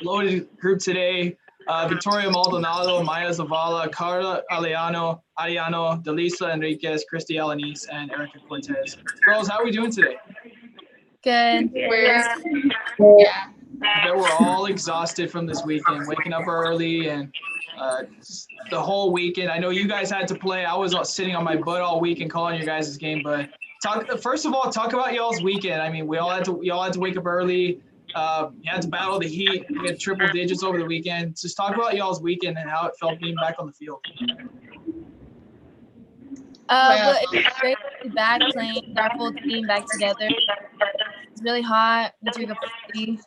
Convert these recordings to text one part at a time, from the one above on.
loaded group today. Victoria Maldonado, Maya Zavala, Carla Arellano, Delia, Enriquez, Kristy Alanis, and Erika Cortez. Girls, how are we doing today? Good. Yeah. I bet we're all exhausted from this weekend, waking up early and the whole weekend. I know you guys had to play. I was sitting on my butt all week and calling your guys' game. But first of all, talk about y'all's weekend. I mean, y'all had to wake up early. You had to battle the heat. You had triple digits over the weekend. Just talk about y'all's weekend and how it felt being back on the field. Well, it was great to be back playing our full team back together. It's really hot. We took a party.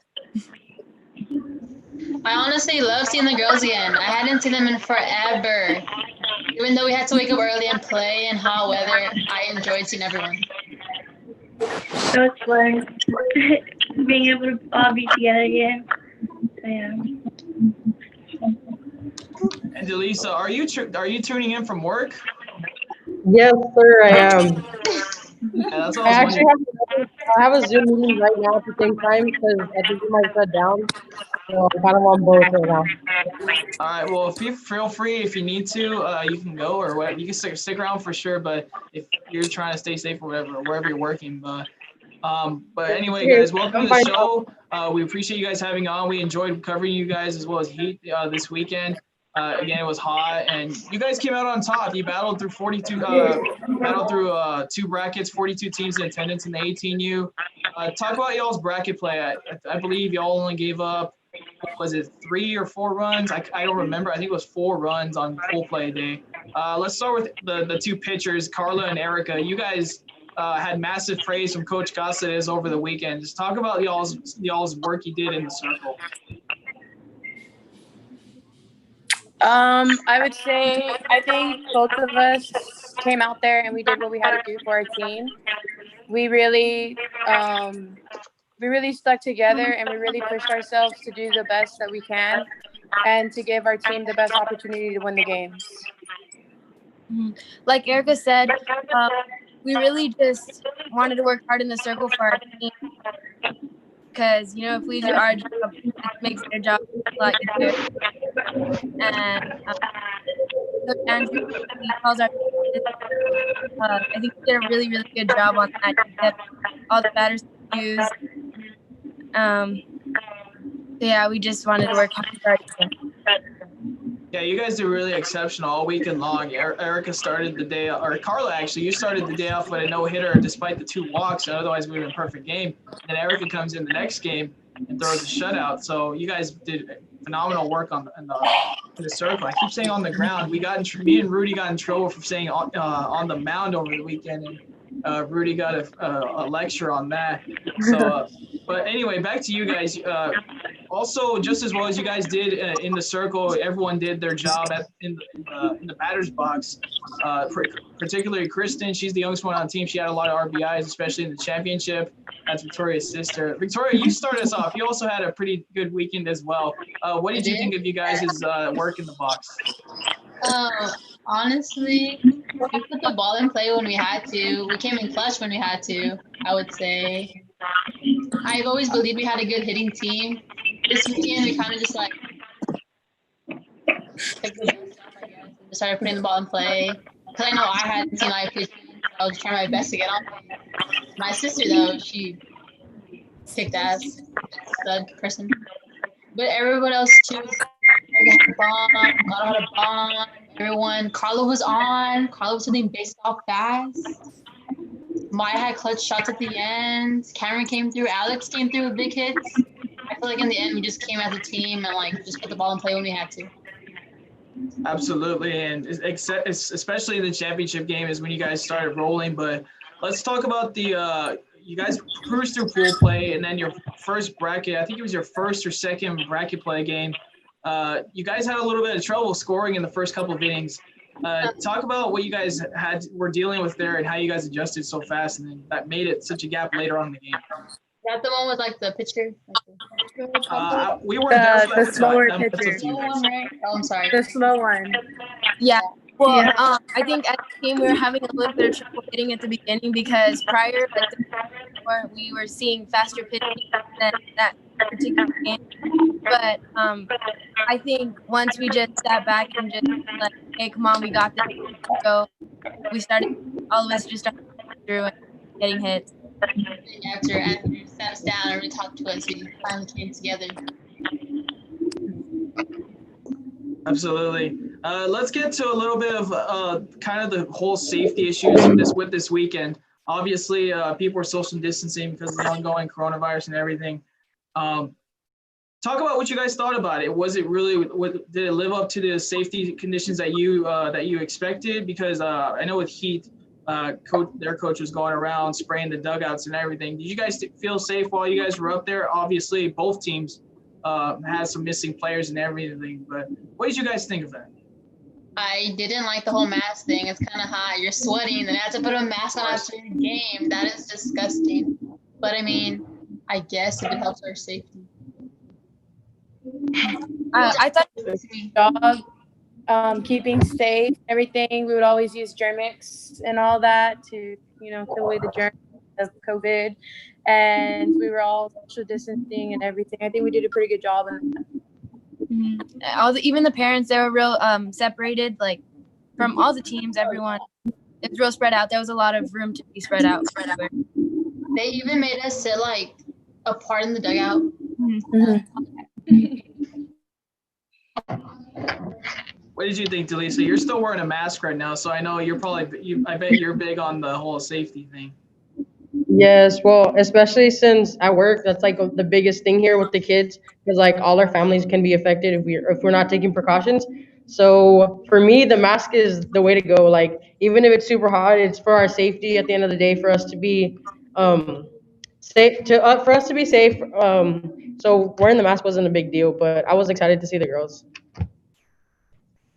I honestly love seeing the girls again. I hadn't seen them in forever. Even though we had to wake up early and play in hot weather, I enjoyed seeing everyone. It was fun being able to all be together again. So, yeah. And Delisa, are you tuning in from work? Yes, sir, I am. Yeah, that's all I I was actually wondering. have a Zoom meeting right now at the same time because I think you might shut down. So I'm kind of on both right now. All right. Well, if you feel free, if you need to, you can go or what. You can stick around for sure. But if you're trying to stay safe or whatever, wherever you're working, but anyway, guys, welcome to the show. We appreciate you guys having on. We enjoyed covering you guys as well as Heat this weekend. Again, it was hot, and you guys came out on top. You battled through 42, two brackets, 42 teams in attendance in the 18U. Talk about y'all's bracket play. I believe y'all only gave up, was it 3 or 4 runs? I don't remember. I think it was 4 runs on full play day. Let's start with the two pitchers, Carla and Erika. You guys had massive praise from Coach Cáceres over the weekend. Just talk about y'all's work you did in the circle. I would say I think both of us came out there and we did what we had to do for our team. We really stuck together and we really pushed ourselves to do the best that we can and to give our team the best opportunity to win the games. Like Erika said, we really just wanted to work hard in the circle for our team. Because, if we do our job, it makes their job a lot easier. And Coach Andrew, he calls our I think he did a really, really good job on that. He kept all the batters used. Yeah, we just wanted to work hard for our team. Yeah, you guys did really exceptional all weekend long. Erika started the day, or Carla actually, you started the day off with a no-hitter despite the 2 walks. Otherwise, we would have been a perfect game. And then Erika comes in the next game and throws a shutout. So you guys did phenomenal work in the circle. I keep saying on the ground. Me and Rudy got in trouble for saying on the mound over the weekend, and Rudy got a lecture on that. So, but anyway, back to you guys. Also, just as well as you guys did in the circle, everyone did their job in the batter's box. Particularly Kristen, she's the youngest one on the team. She had a lot of RBIs, especially in the championship. That's Victoria's sister. Victoria, you start us off. You also had a pretty good weekend as well. What did you think of you guys' work in the box? Honestly, we put the ball in play when we had to. We came in clutch when we had to, I would say. I've always believed we had a good hitting team. This weekend, we kind of just started putting the ball in play. Because I know I hadn't seen my pitch, so I was trying my best to get on. My sister, though, she kicked ass, stud person. But everyone else, too, Erika had a bomb, Maldonado had a bomb, everyone. Carla was on. Carla was hitting baseball fast. Maya had clutch shots at the end. Cameron came through. Alex came through with big hits. I feel like in the end, we just came as a team and just put the ball in play when we had to. Absolutely, and especially the championship game is when you guys started rolling. But let's talk about you guys cruised through pool play, and then your first bracket. I think it was your first or second bracket play game. You guys had a little bit of trouble scoring in the first couple of innings. Talk about what you guys were dealing with there and how you guys adjusted so fast, and then that made it such a gap later on in the game. Is that the one with the pitcher? We weren't there for the slower pitcher. The slow one, right? Oh, I'm sorry. The slow one. Yeah. Well, I think as a team we were having a little bit of trouble hitting at the beginning because prior, before. We were seeing faster pitches than that particular game. But I think once we just sat back and just like, hey, come on, we got this. So we started, all of us just started through and getting hits. After you sat us down and really talked to us, we finally came together. Absolutely. Let's get to a little bit of kind of the whole safety issues with this weekend. Obviously, people are social distancing because of the ongoing coronavirus and everything. Talk about what you guys thought about it. Was it really? Did it live up to the safety conditions that you expected? Because I know with Heat, their coach was going around spraying the dugouts and everything. Did you guys feel safe while you guys were up there? Obviously, both teams had some missing players and everything. But what did you guys think of that? I didn't like the whole mask thing. It's kind of hot. You're sweating, then you have to put a mask on after your game. That is disgusting. But I mean, I guess if it helps our safety. I thought job keeping safe, everything. We would always use Germix and all that to, kill away the germs of COVID. And we were all social distancing and everything. I think we did a pretty good job in that. Mm-hmm. Even the parents, they were real separated, like from all the teams, everyone. It was real spread out. There was a lot of room to be spread out. They even made us sit like apart in the dugout. What did you think, Delia? So you're still wearing a mask right now, so I know you're probably. I bet you're big on the whole safety thing. Yes, well, especially since at work, that's like the biggest thing here with the kids, because like all our families can be affected if we're not taking precautions. So for me, the mask is the way to go. Like even if it's super hot, it's for our safety at the end of the day, for us to be safe. For us to be safe. So wearing the mask wasn't a big deal, but I was excited to see the girls.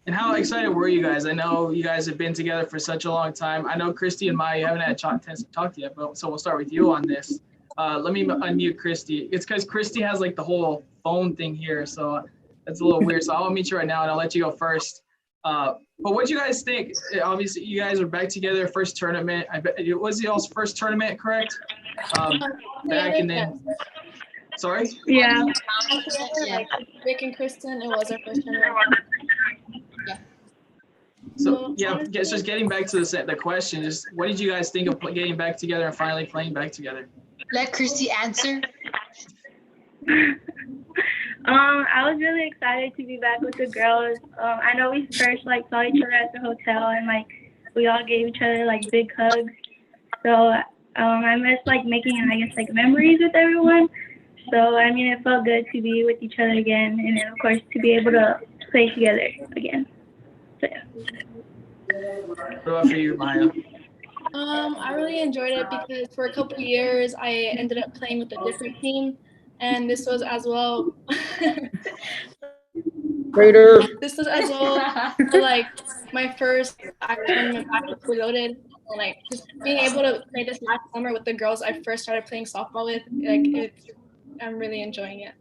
And how excited were you guys? I know you guys have been together for such a long time. I know Kristy and Maya, you haven't had a chance to talk yet, but so we'll start with you on this. Let me unmute Kristy. It's because Kristy has like the whole phone thing here, so that's a little weird. So I'll meet you right now, and I'll let you go first. But what do you guys think? Obviously, you guys are back together, first tournament. I bet it was y'all's first tournament, correct? Back and then. Sorry. Yeah. Like Vic and Kristen, it was our first tournament. So yeah, just getting back to the question, just what did you guys think of getting back together and finally playing back together? Let Kristy answer. I was really excited to be back with the girls. I know we first saw each other at the hotel and we all gave each other big hugs. So I miss making memories with everyone. So I mean, it felt good to be with each other again, and then of course to be able to play together again. So yeah. What about for you, Maya? I really enjoyed it because for a couple of years I ended up playing with a different team, and this was as well. This was as well for my first tournament back with Reloaded. And, just being able to play this last summer with the girls I first started playing softball with, I'm really enjoying it.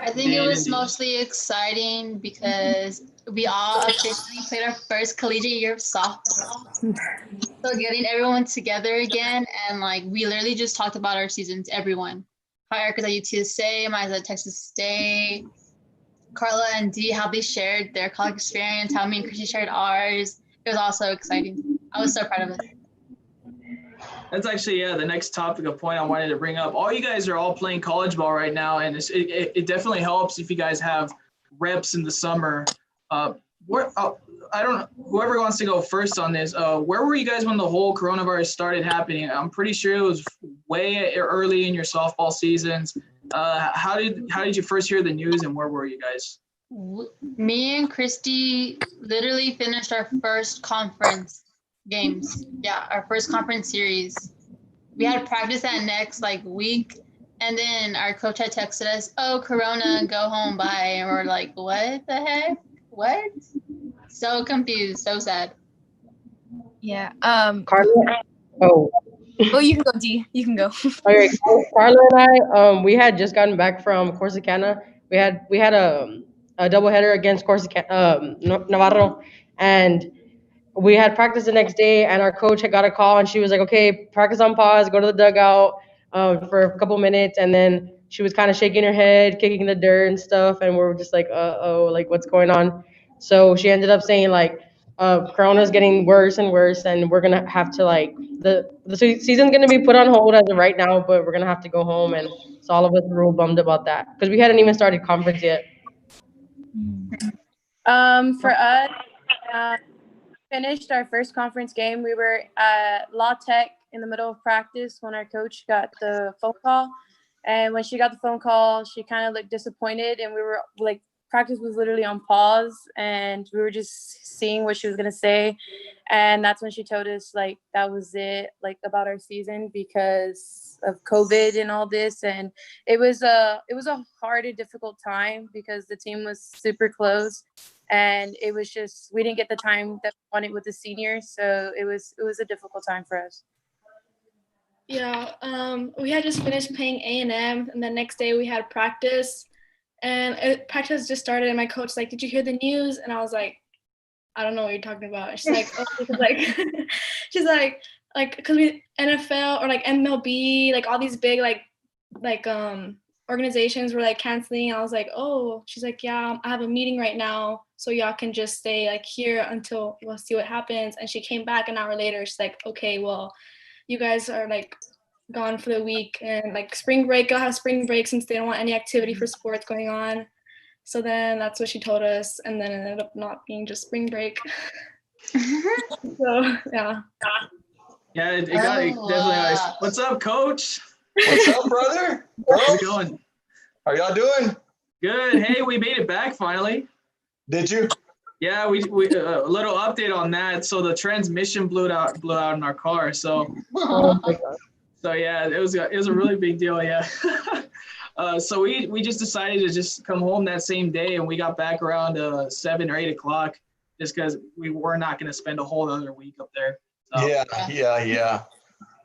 I think it was mostly exciting because we all officially played our first collegiate year of softball. So getting everyone together again, and we literally just talked about our season to everyone. How Erika's at UTSA, Maya's at Texas State, Carla and Dee, how they shared their college experience, how me and Kristy shared ours. It was also exciting. I was so proud of us. That's actually, the next topic of point I wanted to bring up. All you guys are all playing college ball right now, and it definitely helps if you guys have reps in the summer. I don't know, whoever wants to go first on this, where were you guys when the whole coronavirus started happening? I'm pretty sure it was way early in your softball seasons. How did you first hear the news, and where were you guys? Me and Kristy literally finished our first conference games. Yeah, our first conference series. We had practice that next week, and then our coach had texted us, "Oh, Corona, go home, bye." And we're like, "What the heck? What?" So confused, so sad. Yeah. Carla. Oh. Oh, you can go, Dee. You can go. All right, Carla and I, we had just gotten back from Corsicana. We had a doubleheader against Corsicana, Navarro, and we had practice the next day, and our coach had got a call, and she was like, "Okay, practice on pause. Go to the dugout for a couple minutes." And then she was kind of shaking her head, kicking the dirt and stuff, and we were just like, "Uh-oh, like what's going on?" So she ended up saying like, "Corona's getting worse and worse, and we're gonna have to like the season's gonna be put on hold as of right now, but we're gonna have to go home." And so all of us were real bummed about that because we hadn't even started conference yet. For us, finished our first conference game. We were at Law Tech in the middle of practice when our coach got the phone call. And when she got the phone call, she kind of looked disappointed, and we were like, practice was literally on pause, and we were just seeing what she was going to say. And that's when she told us like that was it, like about our season because of COVID and all this. And it was a hard and difficult time because the team was super close, and it was just we didn't get the time that we wanted with the seniors, so it was a difficult time for us. Yeah, we had just finished playing A&M, and the next day we had practice, and practice just started, and my coach was like, "Did you hear the news?" And I was like, "I don't know what you're talking about." She's like, "Oh," she's like, because we NFL or like MLB, like all these big like organizations were like canceling. I was like, "Oh," she's like, "Yeah, I have a meeting right now, so y'all can just stay like here until we'll see what happens." And she came back an hour later. She's like, "Okay, well, you guys are like gone for the week, and like spring break, I'll have spring break since they don't want any activity for sports going on." So then that's what she told us, and then it ended up not being just spring break. So yeah. Yeah, it definitely nice. What's up, coach? What's up, brother? How's it going? How y'all doing? Good. Hey, we made it back finally. Did you? Yeah, we a little update on that. So the transmission blew out in our car. So so yeah, it was a really big deal. Yeah. So we just decided to just come home that same day, and we got back around 7 or 8 o'clock, just because we were not going to spend a whole other week up there. So. Yeah.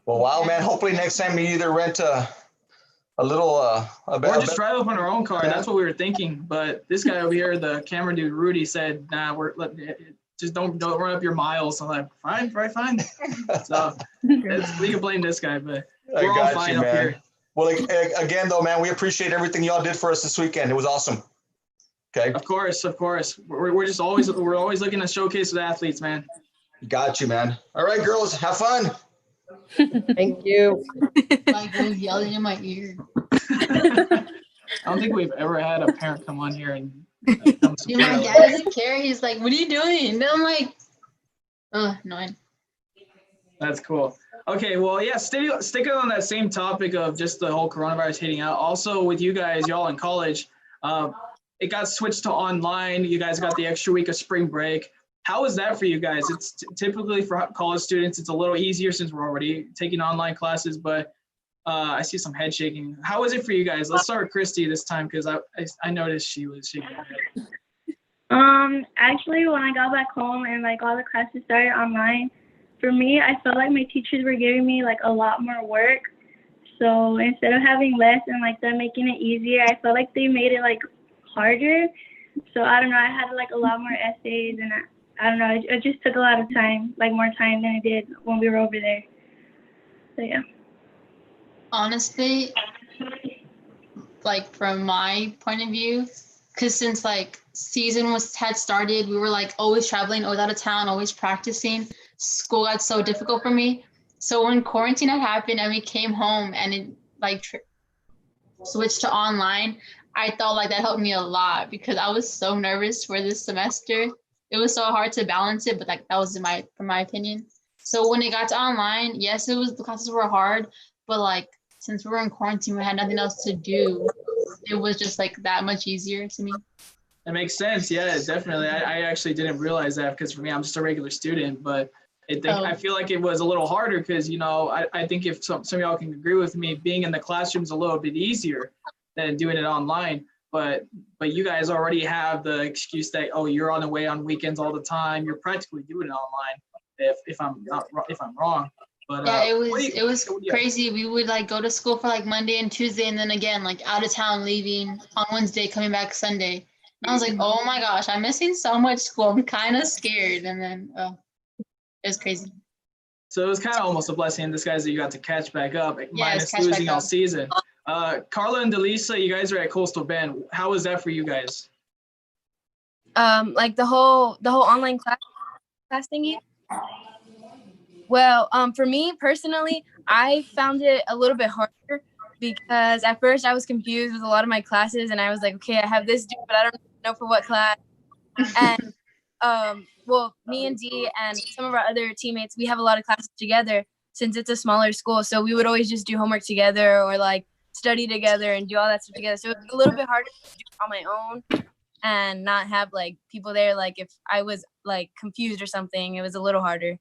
Well, wow, man. Hopefully next time we either rent a little or just drive up on our own car. That's what we were thinking. But this guy over here, the camera dude Rudy, said, "Nah, just don't run up your miles." I'm like, fine. So we can blame this guy, but we're all fine up here. Well, again, though, man, we appreciate everything y'all did for us this weekend. It was awesome. Okay. Of course. We're just always looking to showcase the athletes, man. Got you, man. All right, girls, have fun. Thank you. My girl's yelling in my ear. I don't think we've ever had a parent come on here and Dude, my dad doesn't care. He's like, "What are you doing?" And I'm like, "Oh, annoying." That's cool. Okay, well, yeah, sticking on that same topic of just the whole coronavirus hitting out. Also, with you guys, y'all in college, it got switched to online. You guys got the extra week of spring break. How is that for you guys? It's typically for college students, it's a little easier since we're already taking online classes, but I see some head shaking. How is it for you guys? Let's start with Kristy this time, because I noticed she was shaking her head. Actually, when I got back home and like all the classes started online, for me, I felt like my teachers were giving me like a lot more work. So instead of having less and like them making it easier, I felt like they made it like harder. So I don't know, I had like a lot more essays, and I don't know, it just took a lot of time, like more time than it did when we were over there. So yeah. Honestly, like from my point of view, because since like season had started, we were like always traveling, always out of town, always practicing. School got so difficult for me. So when quarantine had happened and we came home and it like switched to online, I thought like that helped me a lot because I was so nervous for this semester. It was so hard to balance it, but like that was from my opinion. So when it got to online, yes, the classes were hard, but like since we were in quarantine, we had nothing else to do. It was just like that much easier to me. That makes sense. Yeah, definitely. I actually didn't realize that because for me, I'm just a regular student, but I feel like it was a little harder because, you know, I think if some of y'all can agree with me, being in the classroom is a little bit easier than doing it online. But you guys already have the excuse that, oh, you're on the way on weekends all the time. You're practically doing it online. If I'm wrong. But yeah, it was crazy. We would like go to school for like Monday and Tuesday, and then again like out of town, leaving on Wednesday, coming back Sunday. And I was like, oh my gosh, I'm missing so much school. I'm kind of scared. And then It was crazy. So it was kind of almost a blessing in disguise that you got to catch back up, minus catch losing back all up. season. Carla and Delisa, you guys are at Coastal Bend. How was that for you guys? Like the whole online class thingy. Well, for me personally, I found it a little bit harder because at first I was confused with a lot of my classes, and I was like, okay, I have this due, but I don't know for what class. And well, me and Dee and some of our other teammates, we have a lot of classes together since it's a smaller school. So we would always just do homework together or like study together and do all that stuff together. So it's a little bit harder to do it on my own and not have like people there. Like if I was like confused or something, it was a little harder.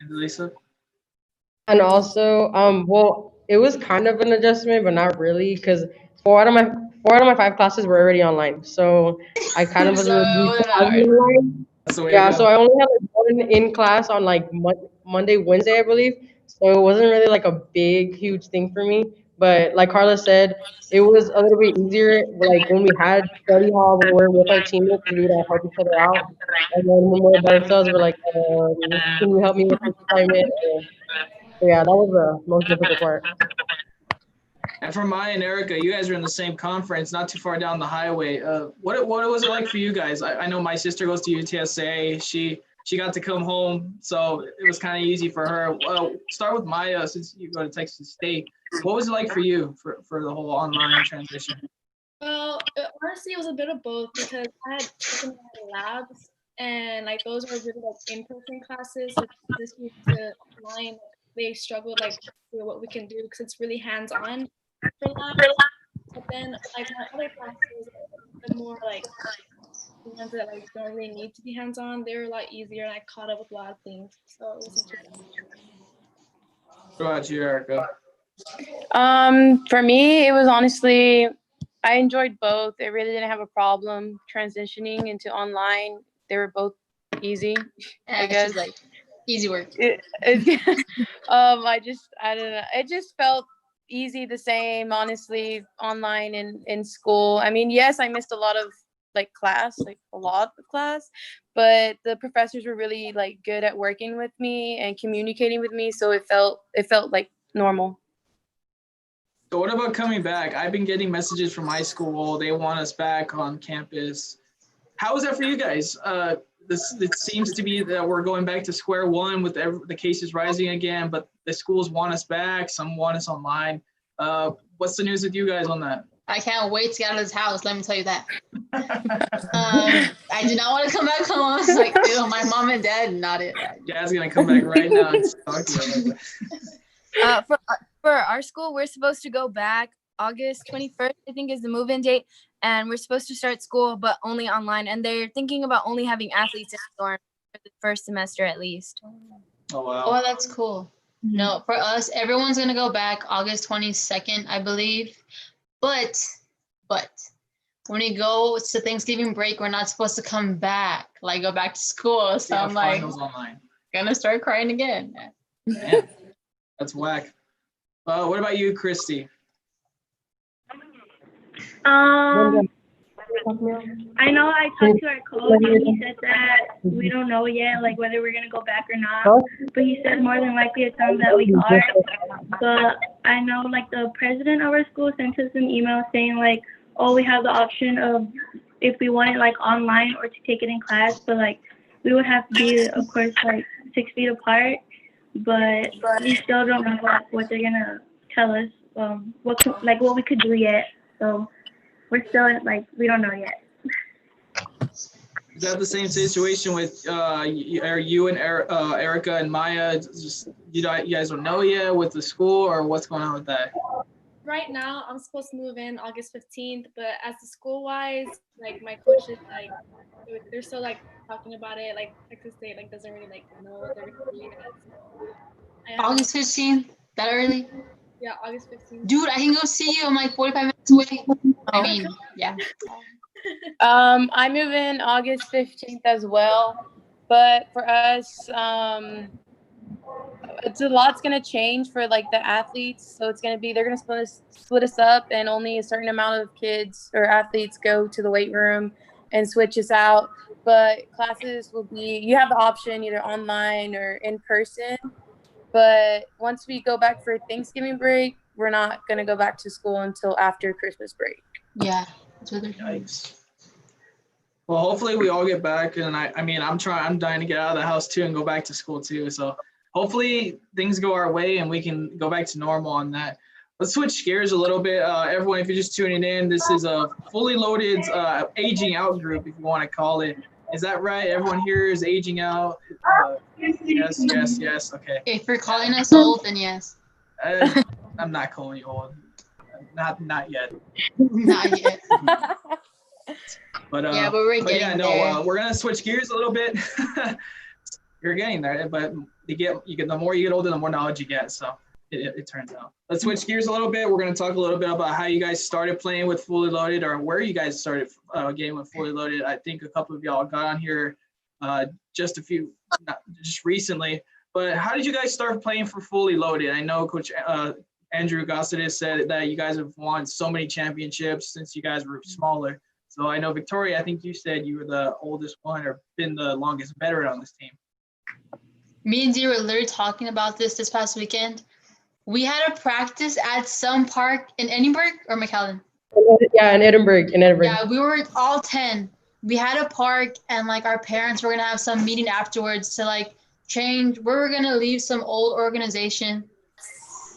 And Delisa? And also, well, it was kind of an adjustment, but not really, because four out of my five classes were already online. So I kind of wasn't So really it used to wasn't having hard. online. That's the way Yeah, to so go. I only had like one in class on like Monday, Wednesday, I believe. So it wasn't really like a big, huge thing for me. But like Carla said, it was a little bit easier. Like when we had study hall, when we were with our teammates, we would all help each other out. And then when we were by ourselves, we're like, can you help me with this assignment? So yeah, that was the most difficult part. And for Maya and Erika, you guys are in the same conference, not too far down the highway. What was it like for you guys? I know my sister goes to UTSA. She got to come home, so it was kind of easy for her. Start with Maya, since you go to Texas State. What was it like for you for the whole online transition? Well, honestly, it was a bit of both because I had taken labs and like those were really like in-person classes. So this week to online, they struggled like with what we can do because it's really hands-on for labs. But then like my other classes, the more like the ones that like don't really need to be hands-on, they were a lot easier and I caught up with a lot of things. So it wasn't too bad. What about you, Erika? For me, it was honestly, I enjoyed both. I really didn't have a problem transitioning into online. They were both easy, I guess. She's like, easy work. I don't know. It just felt easy the same, honestly, online and in school. I mean, yes, I missed a lot of like class, like a lot of class, but the professors were really like good at working with me and communicating with me, so it felt like normal. So what about coming back? I've been getting messages from my school. They want us back on campus. How is that for you guys? It seems to be that we're going back to square one with the cases rising again, but the schools want us back. Some want us online. What's the news with you guys on that? I can't wait to get out of this house. Let me tell you that. I do not want to come back home. I was like, ew, my mom and dad, not it. Jazz gonna come back right now and talk to you. For our school, we're supposed to go back August 21st, I think is the move-in date, and we're supposed to start school, but only online. And they're thinking about only having athletes in the dorm for the first semester at least. Oh wow. Oh, that's cool. No, for us, everyone's gonna go back August 22nd, I believe. But when we go to Thanksgiving break, we're not supposed to come back, like go back to school. So Yeah, I'm like, online. gonna start crying again. Man, that's whack. What about you, Kristy? I know I talked to our coach and he said that we don't know yet, like whether we're gonna go back or not. But he said more than likely it's time that we are. But I know like the president of our school sent us an email saying like, oh, we have the option of if we want it like online or to take it in class, but like we would have to be, of course, like 6 feet apart. But we still don't know what they're gonna tell us, what we could do yet. So we're still like we don't know yet. Is that the same situation with you and Erika and Maya? Just you guys don't know yet with the school, or what's going on with that? Right now, I'm supposed to move in August 15th, but as the school-wise, like my coaches, like they're still like talking about it. Like Texas State, like doesn't really like know what they're gonna do yet. So August 15th, that early? Yeah, August 15th. Dude, I can go see you. I'm like 45 minutes away. I mean, yeah. I move in August 15th as well, but for us, it's a lot's gonna change for like the athletes. So it's gonna be they're gonna split us up, and only a certain amount of kids or athletes go to the weight room and switch us out. but classes will be, you have the option either online or in person. But once we go back for Thanksgiving break, we're not going to go back to school until after Christmas break. Yeah, that's what they're doing. Yikes. Well, hopefully we all get back, and I'm dying to get out of the house too and go back to school too. So hopefully things go our way and we can go back to normal on that. Let's switch gears a little bit. Everyone, if you're just tuning in, this is a fully loaded aging out group, if you want to call it. Is that right? Everyone here is aging out? Yes. Okay. If you're calling us old, then yes. I'm not calling you old. Not yet. Not yet. But we're getting there. We're gonna switch gears a little bit. You're getting there, but the more you get older, the more knowledge you get. So it turns out. Let's switch gears a little bit. We're gonna talk a little bit about how you guys started playing with Fully Loaded, or where you guys started getting with Fully Loaded. I think a couple of y'all got on here just recently. But how did you guys start playing for Fully Loaded? I know Coach Andrew Gossett said that you guys have won so many championships since you guys were smaller. So I know, Victoria, I think you said you were the oldest one or been the longest veteran on this team. Me and Z were literally talking about this past weekend. We had a practice at some park in Edinburgh or McAllen? Yeah, in Edinburgh. Yeah, we were all 10. We had a park, and like our parents were gonna have some meeting afterwards to like change. We were gonna leave some old organization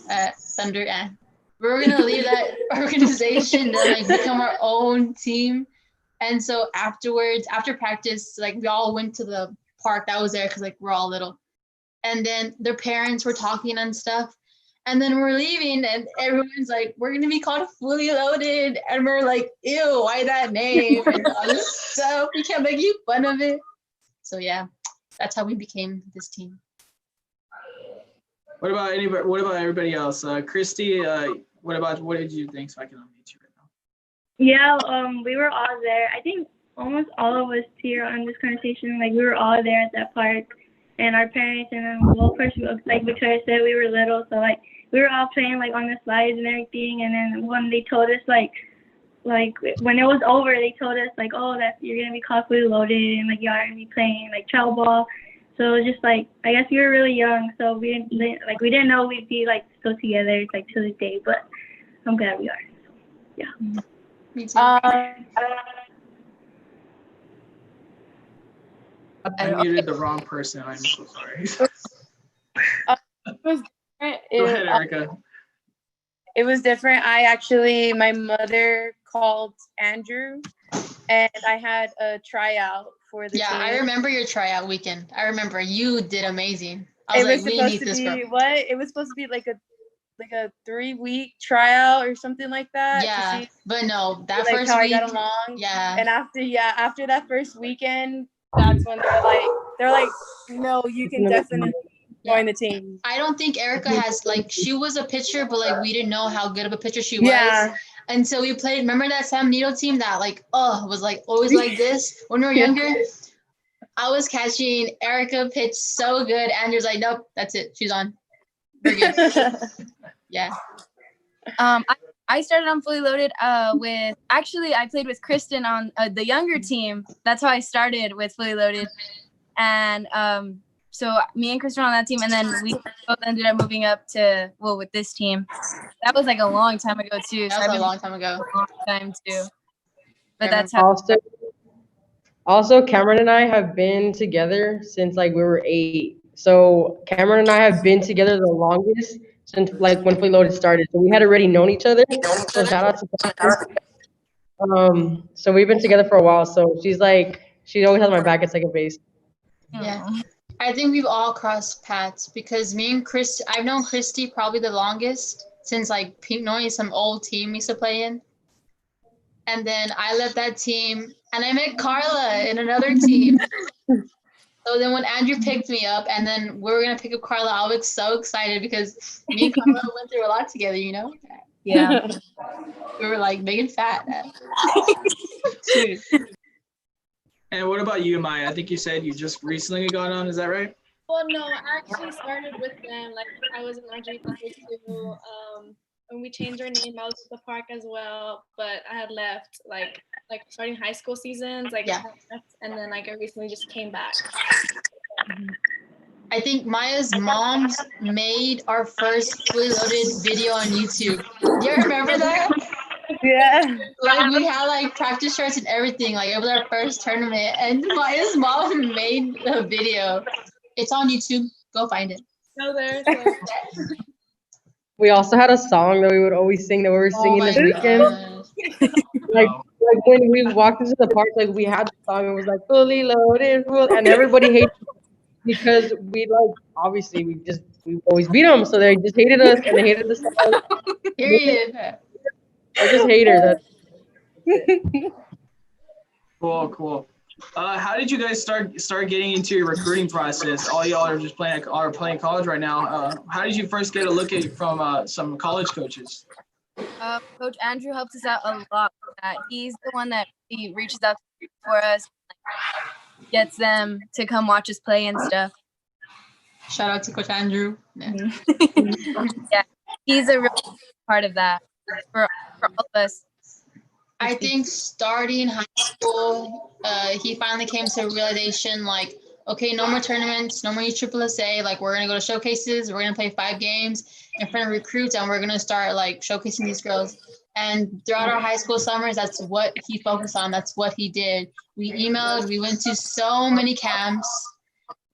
at Thunder, and we were gonna leave that organization to like become our own team. And so afterwards, after practice, like we all went to the park that was there because like we're all little. And then their parents were talking and stuff. And then we're leaving, and everyone's like, we're going to be called Fully Loaded. And we're like, ew, why that name? And all this stuff. We kept making fun of it. So, yeah, that's how we became this team. What about everybody else? Kristy, what did you think, so I can unmute you right now? Yeah, we were all there. I think almost all of us here on this conversation, like we were all there at that park. And our parents, and then like Victoria said, we were little, so like we were all playing like on the slides and everything. And then when they told us like when it was over, they told us like, oh, that you're gonna be called Fully Loaded, and like y'all are gonna be playing like travel ball. So it was just like, I guess we were really young, so we didn't know we'd be like still together like to this day. But I'm glad we are. So, yeah. Me too. I muted the wrong person. I'm so sorry. It was different. Go ahead, Erika. It was different. My mother called Andrew, and I had a tryout for the team. I remember your tryout weekend. I remember you did amazing. I was like, we need this girl. It was supposed to be like a 3-week tryout or something like that. Yeah, but no, that like first how week. I got along. Yeah. And after that first weekend, that's when they're like, no, you can definitely join the team. I don't think Erika has she was a pitcher, but like we didn't know how good of a pitcher she was. Yeah. And so we played. Remember that Sam Needle team that was like always like this when we were younger. I was catching. Erika pitched so good. Andrew's like, nope, that's it. She's on. We're good. Yeah. I started on Fully Loaded I played with Kristen on the younger team. That's how I started with Fully Loaded. And so me and Kristen were on that team, and then we both ended up moving up with this team. That was like a long time ago too. That was a long time ago. A long time too. But that's how. Also, Cameron and I have been together since like we were 8. So Cameron and I have been together the longest since like when Fully Loaded started. So we had already known each other. So shout out to Cameron. So we've been together for a while. So she always has my back at second base. Yeah. I think we've all crossed paths because me and Chris, I've known Kristy probably the longest since like knowing some old team we used to play in. And then I left that team and I met Carla in another team. So then when Andrew picked me up and then we were going to pick up Carla, I was so excited because me and Carla went through a lot together, you know? Yeah. We were like big and fat. And what about you, Maya? I think you said you just recently got on. Is that right? Well, no, I actually started with them. Like I was in RJ too. When we changed our name, I was at the park as well, but I had left like like starting high school seasons, like Yeah. and then like I recently just came back. I think Maya's mom made our first fully loaded video on YouTube. Do you remember that? Yeah. Like we had like practice shirts and everything. Like it was our first tournament, and Maya's mom made a video. It's on YouTube. Go find it. So there. So. We also had a song that we would always sing that we were singing this weekend. Like when we walked into the park, like we had the song. It was like fully loaded, and everybody hated it because we like obviously we always beat them, so they just hated us and they hated the song. Period. They're just haters. Cool. How did you guys start getting into your recruiting process? All y'all are just playing college right now. How did you first get a look at it from some college coaches? Coach Andrew helps us out a lot with that. He's the one that he reaches out to for us, gets them to come watch us play and stuff. Shout out to Coach Andrew. Yeah, yeah, he's a real part of that for all of us. I think starting high school, he finally came to a realization like, okay, no more tournaments, no more USSSA. Like we're gonna go to showcases. We're gonna play 5 games in front of recruits, and we're gonna start like showcasing these girls. And throughout our high school summers, that's what he focused on. That's what he did. We emailed. We went to so many camps.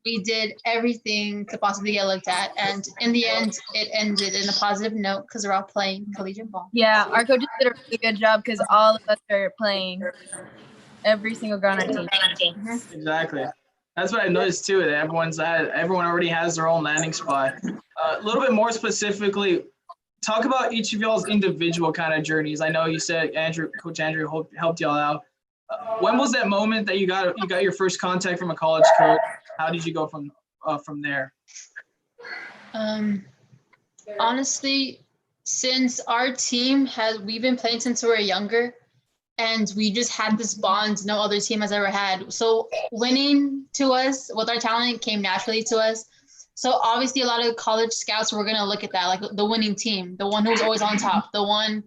We did everything to possibly get looked at, and in the end, it ended in a positive note because we're all playing collegiate ball. Yeah, our coaches did a really good job because all of us are playing. Every single girl on our team. Exactly. That's what I noticed too. That everyone already has their own landing spot. A little bit more specifically, talk about each of y'all's individual kind of journeys. I know you said Coach Andrew helped y'all out. When was that moment that you got your first contact from a college coach? How did you go from there? Honestly, since our team we've been playing since we were younger, and we just had this bond no other team has ever had. So winning to us with our talent came naturally to us. So obviously a lot of college scouts were going to look at that, like the winning team, the one who was always on top, the one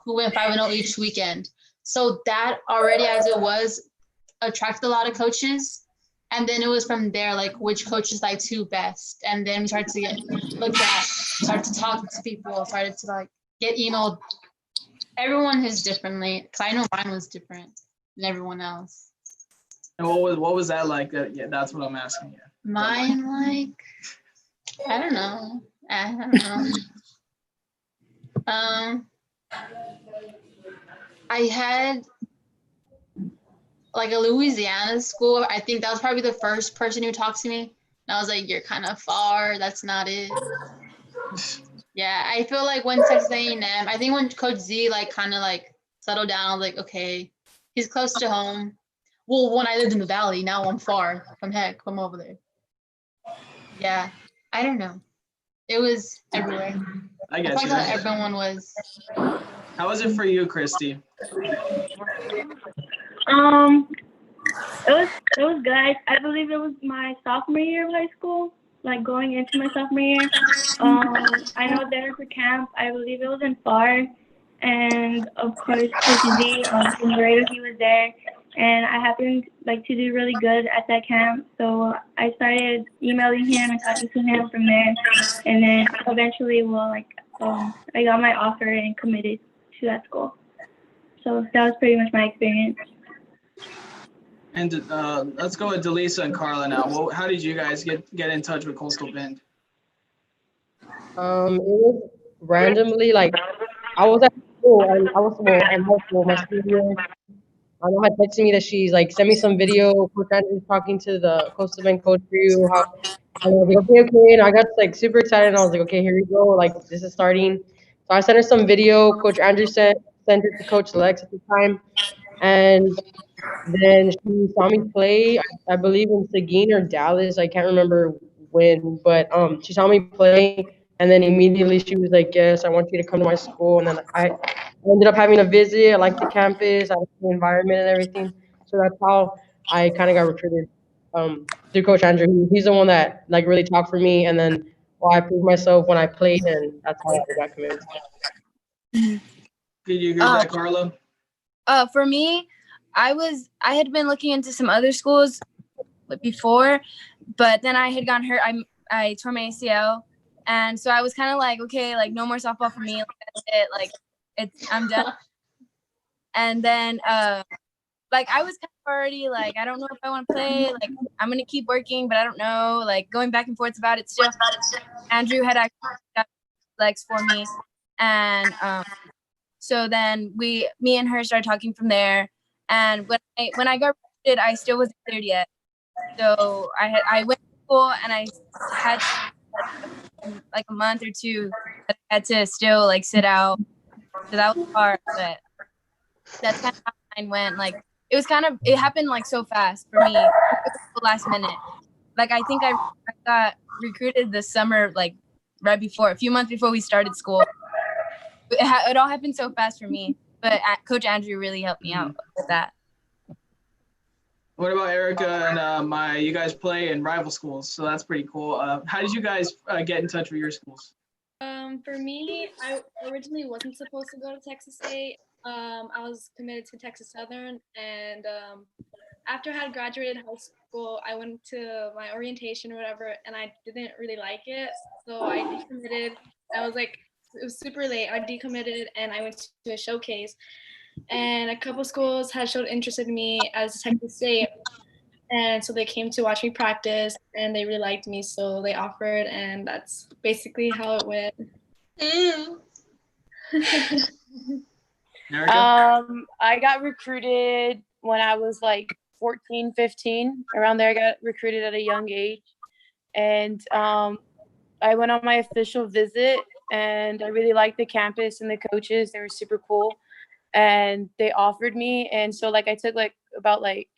who went 5-0 each weekend. So that already as it was attracted a lot of coaches. And then it was from there, like which coaches like two best. And then we started to get looked at, started to talk to people, started to like get emailed. Everyone is differently, because I know mine was different than everyone else. And what was that like? Yeah, that's what I'm asking you. Mine, like, I don't know. I had like a Louisiana school. I think that was probably the first person who talked to me. And I was like, you're kind of far. That's not it. Yeah, I feel like when Texas A&M, I think when Coach Z like kind of like settled down, I was like, okay, he's close to home. Well, when I lived in the Valley, now I'm far from over there. Yeah, I don't know. It was everywhere. I guess. I thought everyone was. How was it for you, Kristy? It was good. I believe it was my sophomore year of high school, like going into my sophomore year. I know there was a camp. I believe it was in FAR, and of course Coach Z from Laredo, he was there, and I happened like to do really good at that camp. So I started emailing him and talking to him from there, and then eventually, I got my offer and committed to that school. So that was pretty much my experience. And let's go with Delisa and Carla now. Well, how did you guys get in touch with Coastal Bend? It was randomly like I was at school and I was in high school, my school year. My mom had texted me that she's like sent me some video. Coach Andrew's talking to the Coastal Bend coach for you. And I was like, okay, and I got like super excited. And I was like, okay, here we go. Like this is starting. So I sent her some video. Coach Andrew sent it to Coach Lex at the time, and then she saw me play. I believe in Seguin or Dallas. I can't remember when, but she saw me play, and then immediately she was like, "Yes, I want you to come to my school." And then I ended up having a visit. I liked the campus, I liked the environment and everything. So that's how I kind of got recruited through Coach Andrew. He's the one that like really talked for me, and then I proved myself when I played, and that's how I got committed. Could you agree with that, Carla? For me, I had been looking into some other schools before, but then I had gotten hurt. I tore my ACL, and so I was kind of like, okay, like no more softball for me. Like, that's it. Like I'm done. And then like I was kind of already like, I don't know if I want to play. Like I'm gonna keep working, but I don't know. Like going back and forth about it still. Andrew had actually got legs for me, and so then me and her started talking from there. And when I got recruited, I still wasn't cleared yet. So I went to school and I had like a month or two that I had to still like sit out. So that was hard, but that's kind of how mine went. Like it happened like so fast for me. It was the last minute. Like I think I got recruited this summer, like right before, a few months before we started school. It all happened so fast for me, but Coach Andrew really helped me out with that. What about Erika and you guys play in rival schools, so that's pretty cool. How did you guys get in touch with your schools? For me, I originally wasn't supposed to go to Texas State. I was committed to Texas Southern, and after I had graduated high school, I went to my orientation or whatever, and I didn't really like it, so I decommitted. It was super late. I decommitted, and I went to a showcase, and a couple schools had showed interest in me as Texas State, and so they came to watch me practice, and they really liked me, so they offered, and that's basically how it went. I got recruited when I was like 14, 15. Around there, I got recruited at a young age. And I went on my official visit, and I really liked the campus and the coaches. They were super cool. And they offered me. And so, like, I took, like, about, like,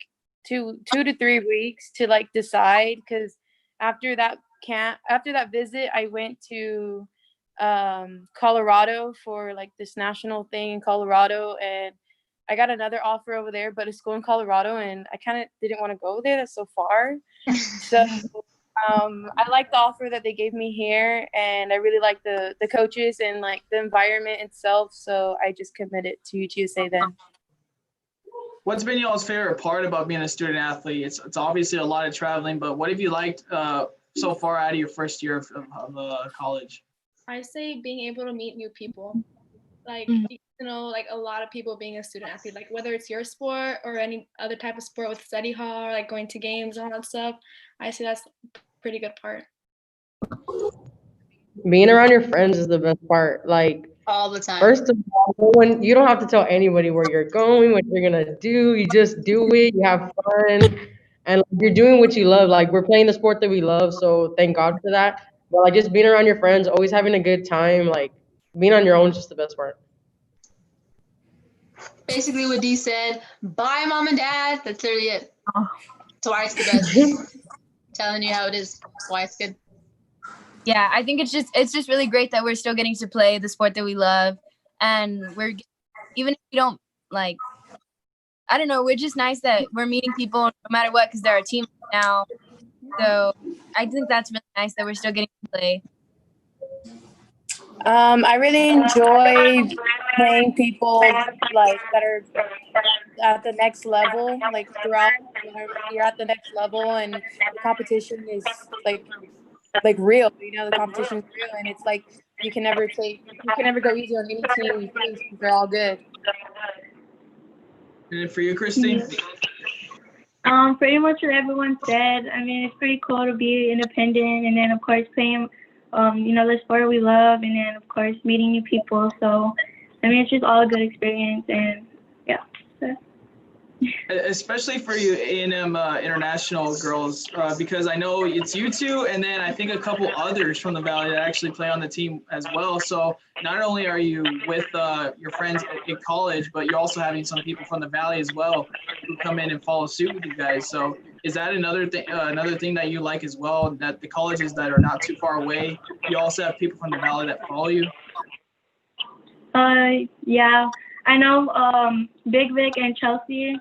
two to 3 weeks to, like, decide. Because after that visit, I went to Colorado for, like, this national thing in Colorado. And I got another offer over there, but a school in Colorado, and I kind of didn't want to go there. That's so far. So I like the offer that they gave me here, and I really like the coaches and like the environment itself. So I just committed to UTSA then. What's been y'all's favorite part about being a student athlete? It's obviously a lot of traveling, but what have you liked so far out of your first year of college? I say being able to meet new people. Like, like a lot of people being a student athlete, like whether it's your sport or any other type of sport with study hall, or like going to games and all that stuff. I say that's a pretty good part. Being around your friends is the best part. Like all the time. First of all, you don't have to tell anybody where you're going, what you're gonna do. You just do it. You have fun, and you're doing what you love. Like we're playing the sport that we love, so thank God for that. But like just being around your friends, always having a good time. Like being on your own is just the best part. Basically what Dee said, bye mom and dad. That's literally it. That's why it's the best. Telling you how it is. That's why it's good. Yeah, I think it's just really great that we're still getting to play the sport that we love, and even if we don't like, I don't know, we're just nice that we're meeting people no matter what, because they're our team now. So I think that's really nice that we're still getting to play. I really enjoy playing people like that are at the next level. Like throughout, you're at the next level, and the competition is like real. You know, the competition is real, and it's like you can never go easy on any team you face. They're all good. And for you, Kristy? Pretty much what everyone said. I mean, it's pretty cool to be independent, and then of course playing, the sport we love, and then of course meeting new people. So, I mean, it's just all a good experience, and yeah. So. Especially for you A&M international girls, because I know it's you two, and then I think a couple others from the Valley that actually play on the team as well. So not only are you with your friends in college, but you're also having some people from the Valley as well who come in and follow suit with you guys. So is that another thing that you like as well, that the colleges that are not too far away, you also have people from the Valley that follow you? Yeah. I know Big Vic and Chelsea.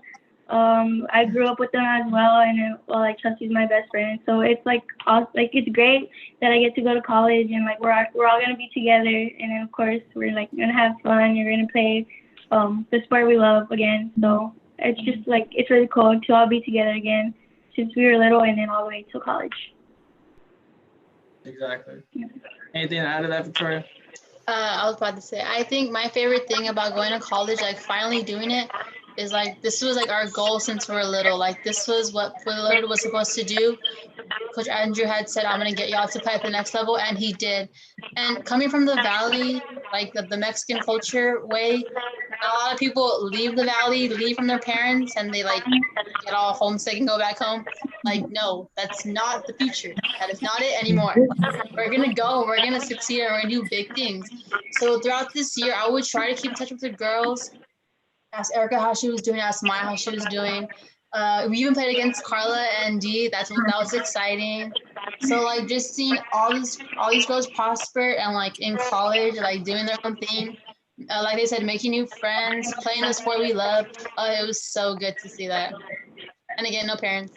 I grew up with them as well, and Chelsea's my best friend. So it's it's great that I get to go to college, and we're all gonna be together, and then of course we're gonna have fun. You're gonna play the sport we love again. So it's just like it's really cool to all be together again since we were little and then all the way to college. Exactly. Anything to add to that, Victoria? I was about to say, I think my favorite thing about going to college, like finally doing it, is like this was like our goal since we were little. Like this was what Fullerton was supposed to do. Coach Andrew had said, I'm going to get y'all to play at the next level, and he did. And coming from the Valley, like the Mexican culture way, a lot of people leave the Valley, leave from their parents, and they like get all homesick and go back home. Like, no, that's not the future. That is not it anymore. We're going to go, we're going to succeed, and we're going to do big things. So throughout this year, I would try to keep in touch with the girls, ask Erika how she was doing, ask Maya how she was doing. We even played against Carla and Dee. That was exciting. So like just seeing all these girls prosper and like in college, like doing their own thing. Like they said, making new friends, playing the sport we love. It was so good to see that. And again, no parents.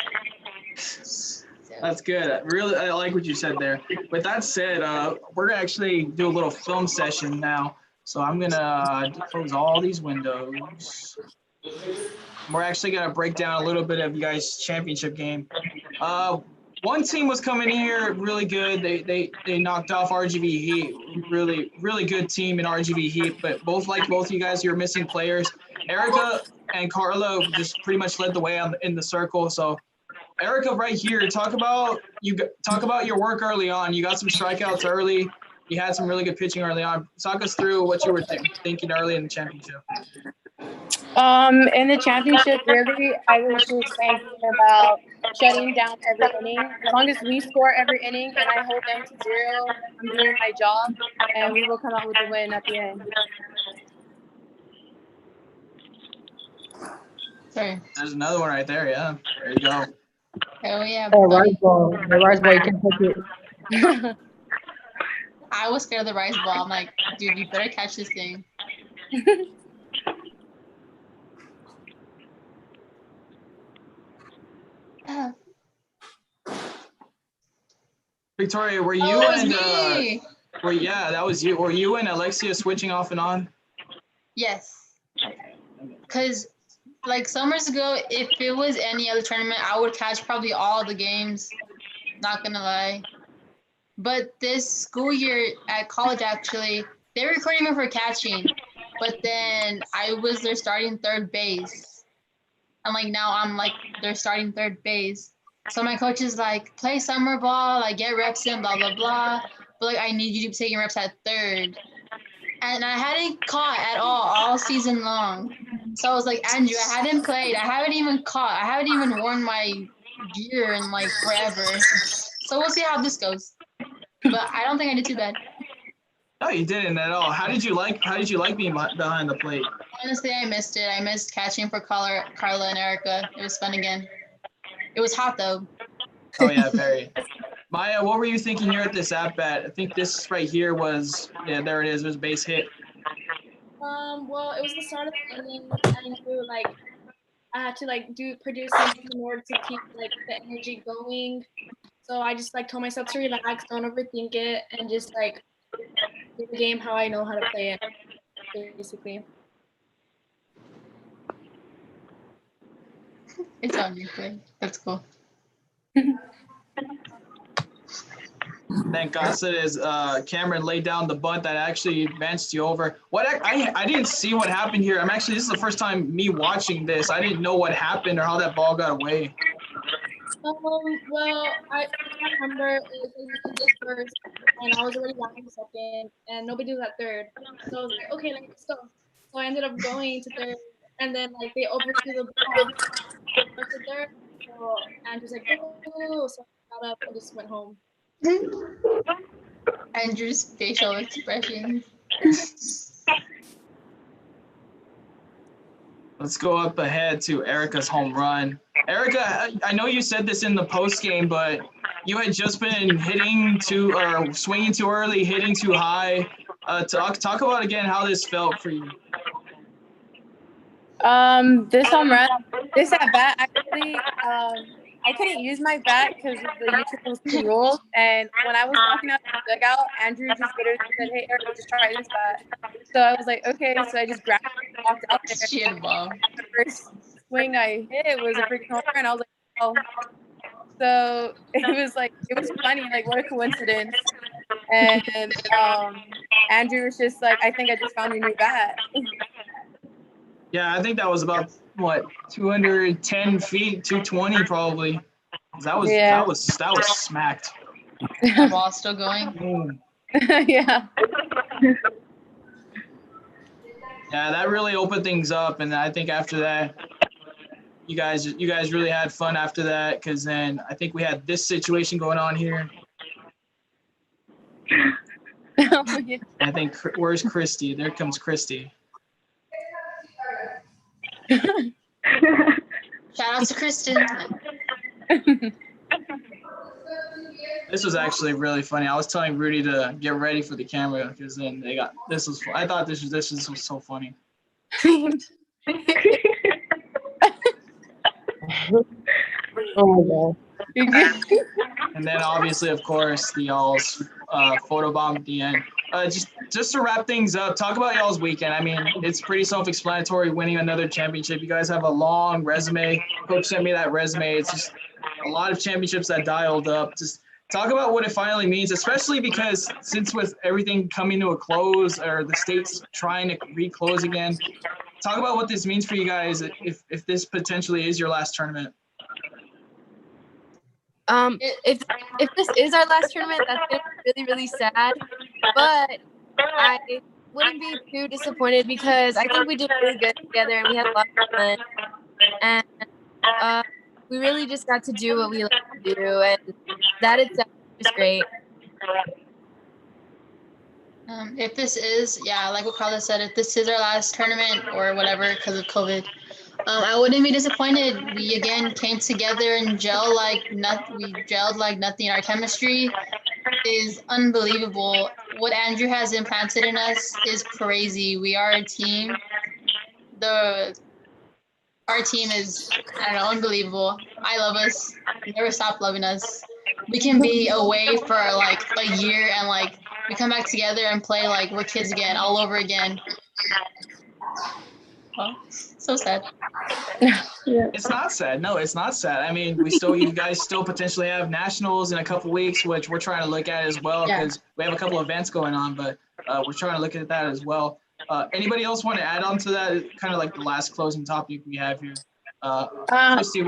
That's good. Really, I like what you said there. With that said, we're gonna actually do a little film session now. So I'm gonna close all these windows. We're actually gonna break down a little bit of you guys' championship game. One team was coming here really good. They knocked off RGV Heat. Really good team in RGV Heat. But both of you guys, you're missing players. Erika and Carla just pretty much led the way in the circle. So Erika, right here, talk about your work early on. You got some strikeouts early. You had some really good pitching early on. Talk us through what you were thinking early in the championship. In the championship, really, I was just thinking about shutting down every inning. As long as we score every inning and I hold them to 0, I'm doing my job, and we will come out with a win at the end. Sorry. There's another one right there. Yeah, there you go. Oh yeah. Oh, rice ball. The rice ball, you can touch it. I was scared of the rice ball. I'm like, dude, you better catch this thing. Victoria, were you that was you. Were you and Alexia switching off and on? Yes. Because like summers ago, if it was any other tournament, I would catch probably all the games. Not gonna lie. But this school year at college, actually, they were recording me for catching. But then I was their starting third base. And like now I'm like their starting third base. So my coach is like, play summer ball, like get reps in, blah, blah, blah. But like I need you to be taking reps at third. And I hadn't caught at all season long. So I was like, Andrew, I hadn't played. I haven't even caught. I haven't even worn my gear in like forever. So we'll see how this goes. But I don't think I did too bad. No, you didn't at all. How did you like being behind the plate? Honestly, I missed it. I missed catching for Carla and Erika. It was fun again. It was hot though. Oh yeah, very. Maya, what were you thinking here at this at bat? I think this right here was there it is. It was a base hit. Well, it was the start of the inning, and like I had to like produce something in order to keep like the energy going. So I just like told myself to relax, don't overthink it, and just like play the game how I know how to play it, basically. It's on you, Quinn. That's cool. Thank God it is Cameron laid down the bunt that actually advanced you over. I didn't see what happened here. This is the first time me watching this. I didn't know what happened or how that ball got away. Well, I remember it was first, and I was already down in second, and nobody was at third. So I was like, okay, let's go. So I ended up going to third, and then like they overthrew the ball to third. So Andrew's like, oh, so I got up and just went home. Andrew's facial expressions. Let's go up ahead to Erika's home run. Erika, I know you said this in the post game, but you had just been swinging too early, hitting too high. Talk about again how this felt for you. This home run, this at bat actually, I couldn't use my bat because of the utility rules. And when I was walking out the dugout, Andrew just literally said, "Hey, Erika, just try this bat." So I was like, "Okay." So I just grabbed it walked out there. She had a bomb. The first swing I hit was a freaking home run. I was like, oh. So it was funny, like what a coincidence. And Andrew was just like, I think I just found your new bat. Yeah, I think that was about what 210 feet, 220 probably. That was smacked. The ball's still going. Yeah. Yeah, that really opened things up, and I think after that, you guys really had fun after that, because then I think we had this situation going on here. I think where's Kristy? There comes Kristy. Shout out to Kristen. This was actually really funny. I was telling Rudy to get ready for the camera because then they got this was. I thought this was so funny. Oh my god. And then obviously, of course, the y'all's photo bomb at the end. Just to wrap things up, talk about y'all's weekend. I mean, it's pretty self-explanatory. Winning another championship. You guys have a long resume. Coach sent me that resume. It's just a lot of championships that dialed up. Just talk about what it finally means, especially because since with everything coming to a close or the state's trying to reclose again, talk about what this means for you guys if this potentially is your last tournament. If this is our last tournament, that's gonna be really, really sad. But I wouldn't be too disappointed because I think we did really good together and we had a lot of fun. And we really just got to do what we like to do, and that itself is great. If this is, like what Carla said, if this is our last tournament or whatever because of COVID, I wouldn't be disappointed. We again came together and gelled like nothing. We gelled like nothing. Our chemistry is unbelievable. What Andrew has implanted in us is crazy. We are a team. Our team is, I don't know, unbelievable. I love us. Never stop loving us. We can be away for like a year and like we come back together and play like we're kids again, all over again. Oh, so sad. It's not sad. No, it's not sad. I mean, you guys still potentially have nationals in a couple weeks, which we're trying to look at as well because we have a couple events going on, but we're trying to look at that as well. Anybody else want to add on to that? Kind of like the last closing topic we have here. Kristy,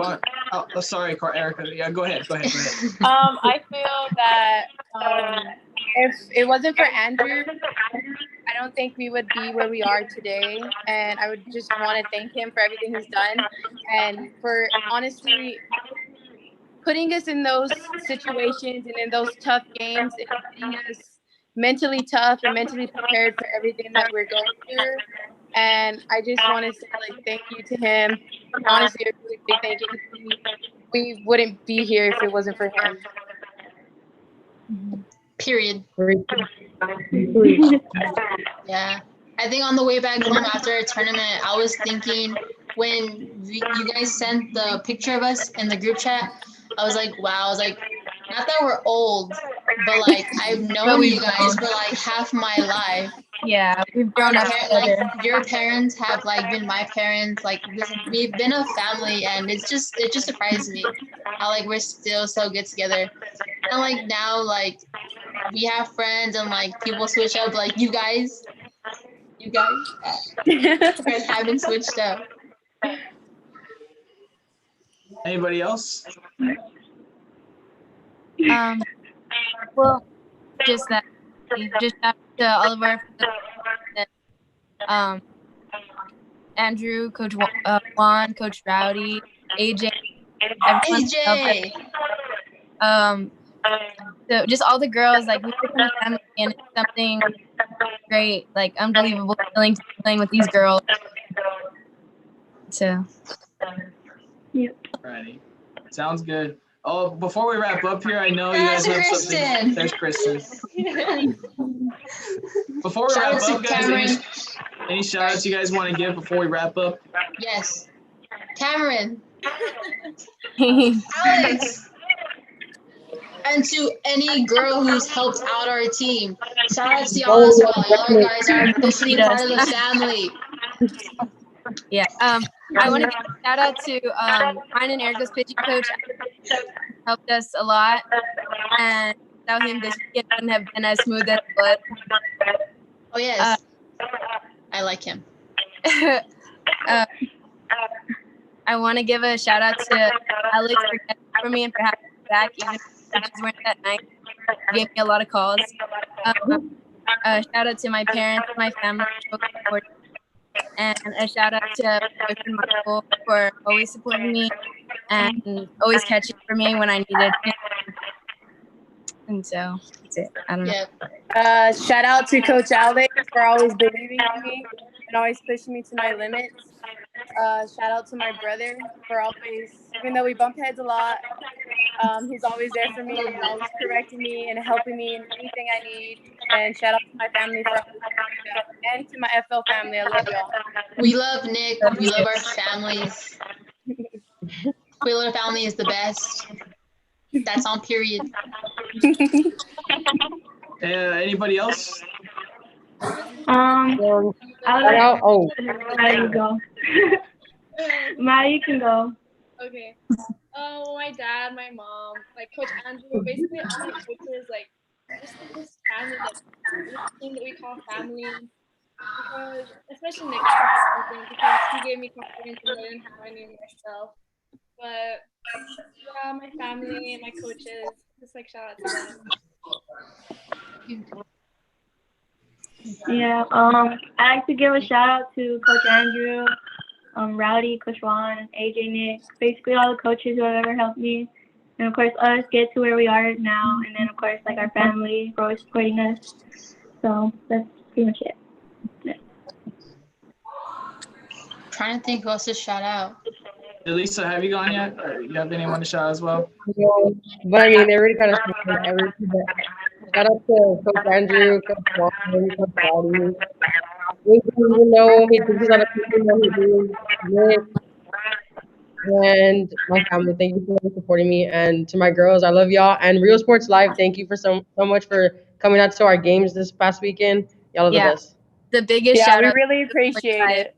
sorry, Erika. Yeah, go ahead. I feel that if it wasn't for Andrew, I don't think we would be where we are today. And I would just want to thank him for everything he's done and for honestly putting us in those situations and in those tough games and getting us mentally tough and mentally prepared for everything that we're going through. And I just want to say thank you to him. Honestly, a really big thank you. We wouldn't be here if it wasn't for him. Period. Yeah. I think on the way back home after a tournament, I was thinking when you guys sent the picture of us in the group chat, I was like, wow. I was like, not that we're old, but like I've known you guys for like half my life. Yeah, we've grown up together. Like your parents have like been my parents. Like we've been a family, and it just surprises me how like we're still so good together. And like now, like we have friends, and like people switch up. Like you guys haven't switched up. Anybody else? Well, just that. Just to all of our Andrew, Coach Juan, Coach Rowdy, AJ, so just all the girls, like we become a family, and it's something great, like unbelievable feeling to be playing with these girls. So, Alrighty, sounds good. Oh, before we wrap up here, I know you guys have something. There's Kristen. Before we wrap up, guys, any shout outs you guys want to give before we wrap up? Yes. Cameron. Alex. And to any girl who's helped out our team. Shout out to y'all as well. Y'all guys are officially part of the family. Yeah. I want to give a shout out to mine and Erika's pitching coach. Helped us a lot, and without him, this weekend wouldn't have been as smooth as it was. Oh yes, I like him. I want to give a shout out to Alex for getting for me and for having me back, even if coaches weren't that night. He gave me a lot of calls. Shout out to my parents, my family, and a shout out to my boyfriend Michael for always supporting me and always catching for me when I needed him. And so that's it. I don't know. Shout out to Coach Alex for always believing in me and always pushing me to my limits. Shout out to my brother for always, even though we bump heads a lot, he's always there for me and always correcting me and helping me in anything I need. And shout out to my family for always supporting me, and to my FL family. I love y'all. We love Nick. We love our families. Wheeler family is the best. That's on period. Anybody else? There you go. Maddie, you can go. Okay. My dad, my mom, like Coach Andrew, basically all my coaches, like just this family, like this thing that we call family. Because especially Nick, because he gave me confidence and I didn't have any myself. But yeah, my family and my coaches, just like shout out to them. Yeah, I'd like to give a shout out to Coach Andrew, Rowdy, Coach Juan, AJ, Nick, basically all the coaches who have ever helped me. And of course, us get to where we are now. And then of course, like our family for always supporting us. So that's pretty much it. Yeah. Trying to think who else to shout out. Elisa, have you gone yet? Or you have anyone to shout out as well? No, but I mean, they already kind of spoken everything. Shout out to Coach Andrew, Coach Walton, Coach Rowdy. We didn't even know he teaches other people what he does. Nick, and my family, thank you for supporting me. And to my girls, I love y'all. And Real Sports Live, thank you for so much for coming out to our games this past weekend. Y'all are the best. The biggest shout out. We really appreciate it.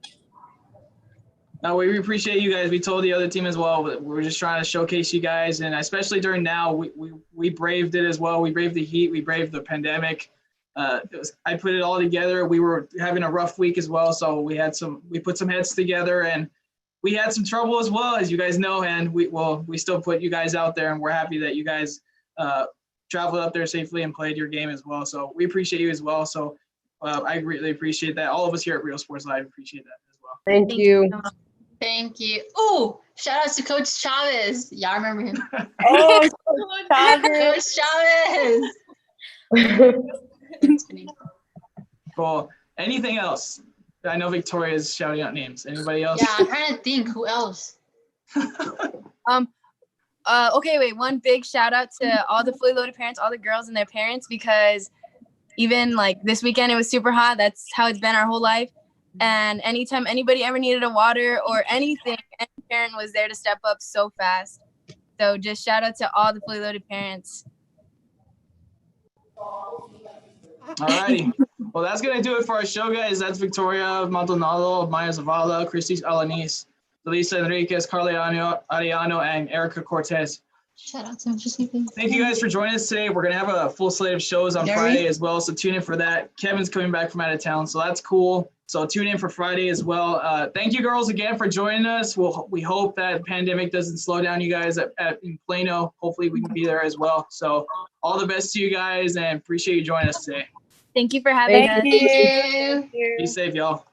No, we appreciate you guys. We told the other team as well, but we're just trying to showcase you guys. And especially during now, we braved it as well. We braved the heat. We braved the pandemic. I put it all together. We were having a rough week as well. So we put some heads together, and we had some trouble as well, as you guys know. And we still put you guys out there, and we're happy that you guys traveled up there safely and played your game as well. So we appreciate you as well. So I really appreciate that. All of us here at Real Sports Live appreciate that as well. Thank you. Thank you. Ooh, shout out to Coach Chavez. Y'all remember him? Oh, Coach Chavez. Coach Chavez. Cool. Anything else? I know Victoria's shouting out names. Anybody else? Yeah, I'm trying to think who else. Okay, wait. One big shout out to all the fully loaded parents, all the girls and their parents, because even like this weekend it was super hot. That's how it's been our whole life. And anytime anybody ever needed a water or anything, any parent was there to step up so fast. So just shout out to all the fully loaded parents. All righty. Well, that's going to do it for our show, guys. That's Victoria, Maldonado, Maya Zavala, Kristy Alanis, Delia, Enriquez, Carla Arellano, and Erika Cortez. Shout out to him. Thank you guys for joining us today. We're going to have a full slate of shows on Friday as well, so tune in for that. Kevin's coming back from out of town, so that's cool. So tune in for Friday as well. Thank you, girls, again for joining us. We hope that the pandemic doesn't slow down you guys in Plano. Hopefully we can be there as well. So all the best to you guys, and appreciate you joining us today. Thank you for having us. Thank you. Be safe, y'all.